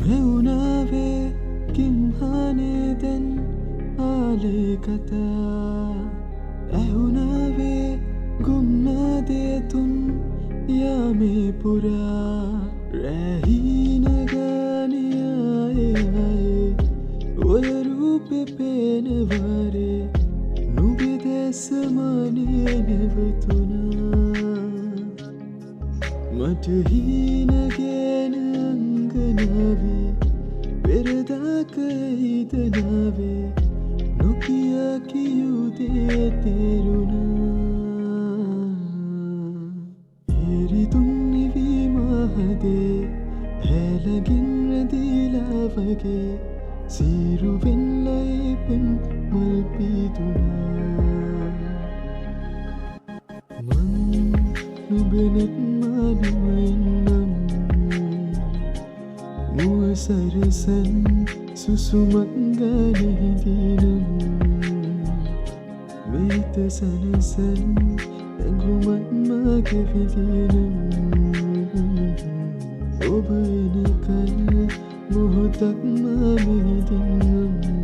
මෙවුනාවේ කිම්හානේදැන් ආලේ කතා ඇහුනාවේ ගුම්නාදේතුන් යාමේ පුරා රැහීනගානයායේ ඔය රූපෙ පේනවාරේ නුබිදෙසමානේ නැවතුනා මට හීනගෙන අංගනාවේ පෙරදාක හිතනාවේ නොකිය කියුදේ තේරුණා හිරිතුන් නිවීමහදේ හැලගින් රැඳීලා වගේ සීරුවෙන්ලයි පෙන් මල්පිතුනා මං නුබෙනෙත් මානුමයින්නම් මුව සරසන් සුසුමක් ගනහිදිනම් මේත සනසන් ඇඟුමත් මාගේ විදිනම් ඔබ එනකල් මොහොතක් මා මෙහිදින්නම්